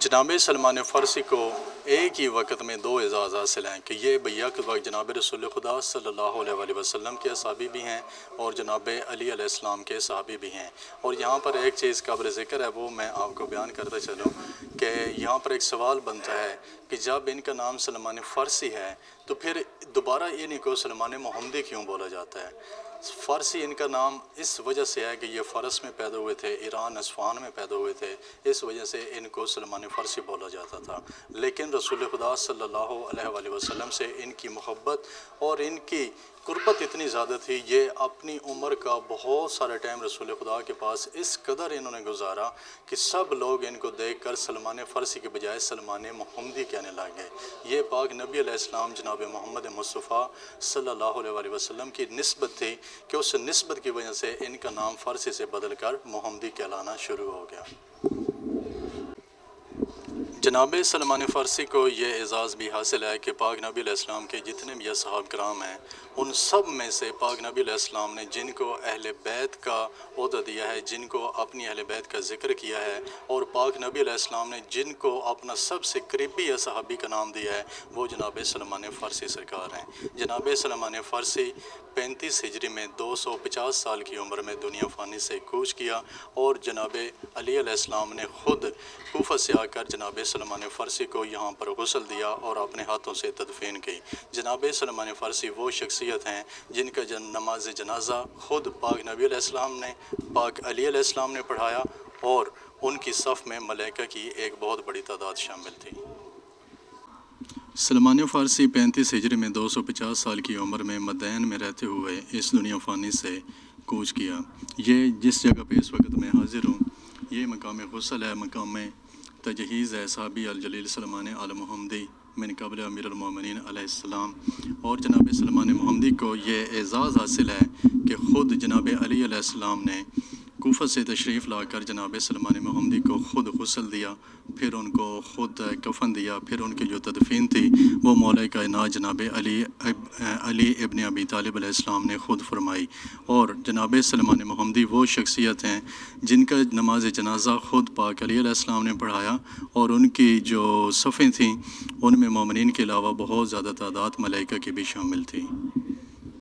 جناب سلمان فارسی کو ایک ہی وقت میں دو اعزاز حاصل ہیں کہ یہ بیک وقت جناب رسول خدا صلی اللہ علیہ وسلم کے صحابی بھی ہیں اور جناب علی علیہ السلام کے صحابی بھی ہیں۔ اور یہاں پر ایک چیز قابل ذکر ہے، وہ میں آپ کو بیان کرتا چلوں کہ یہاں پر ایک سوال بنتا ہے کہ جب ان کا نام سلمان فارسی ہے تو پھر دوبارہ ان کو سلمان محمدی کیوں بولا جاتا ہے؟ فارسی ان کا نام اس وجہ سے ہے کہ یہ فارس میں پیدا ہوئے تھے، ایران اصفہان میں پیدا ہوئے تھے، اس وجہ سے ان کو سلمان فارسی بولا جاتا تھا۔ لیکن رسول خدا صلی اللہ علیہ وسلم سے ان کی محبت اور ان کی قربت اتنی زیادہ تھی، یہ اپنی عمر کا بہت سارا ٹائم رسول خدا کے پاس اس قدر انہوں نے گزارا کہ سب لوگ ان کو دیکھ کر سلمان فارسی کے بجائے سلمان محمدی کہنے لگ گئے۔ یہ پاک نبی علیہ السلام جناب محمد مصطفیٰ صلی اللہ علیہ وسلم کی نسبت تھی کہ اس نسبت کی وجہ سے ان کا نام فارسی سے بدل کر محمدی کہلانا شروع ہو گیا۔ جناب سلمان فارسی کو یہ اعزاز بھی حاصل ہے کہ پاک نبی علیہ السلام کے جتنے بھی اصحاب کرام ہیں، ان سب میں سے پاک نبی علیہ السلام نے جن کو اہل بیت کا عہدہ دیا ہے، جن کو اپنی اہل بیت کا ذکر کیا ہے، اور پاک نبی علیہ السلام نے جن کو اپنا سب سے قریبی صحابی کا نام دیا ہے، وہ جناب سلمان فارسی سرکار ہیں۔ جناب سلمان فارسی 35 ہجری میں 250 سال کی عمر میں دنیا فانی سے کوچ کیا، اور جناب علی علیہ السلام نے خود کوفہ سے آ کر جناب سلمان فارسی کو یہاں پر غسل دیا اور اپنے ہاتھوں سے تدفین کی۔ جناب سلمان فارسی وہ شخصیت ہیں جن کا نماز جنازہ خود پاک نبی علیہ السلام نے، پاک علی علیہ السلام نے پڑھایا، اور ان کی صف میں ملائکہ کی ایک بہت بڑی تعداد شامل تھی۔ سلمان فارسی 35 ہجری میں 250 سال کی عمر میں مدین میں رہتے ہوئے اس دنیا فانی سے کوچ کیا۔ یہ جس جگہ پہ اس وقت میں حاضر ہوں، یہ مقام غسل ہے، مقام تجہیز ہے صحابی الجلیل سلمان المحمدی من قبل امیر المومنین علیہ السلام۔ اور جناب سلمان محمدی کو یہ اعزاز حاصل ہے کہ خود جناب علی علیہ السلام نے کوفہ سے تشریف لا کر جناب سلمان محمدی کو خود غسل دیا، پھر ان کو خود کفن دیا، پھر ان کی جو تدفین تھی وہ مولا کائنات جناب علی ابن ابی طالب علیہ السلام نے خود فرمائی۔ اور جناب سلمان محمدی وہ شخصیت ہیں جن کا نماز جنازہ خود پاک علی علیہ السلام نے پڑھایا، اور ان کی جو صفیں تھیں ان میں مومنین کے علاوہ بہت زیادہ تعداد ملائکہ کی بھی شامل تھی۔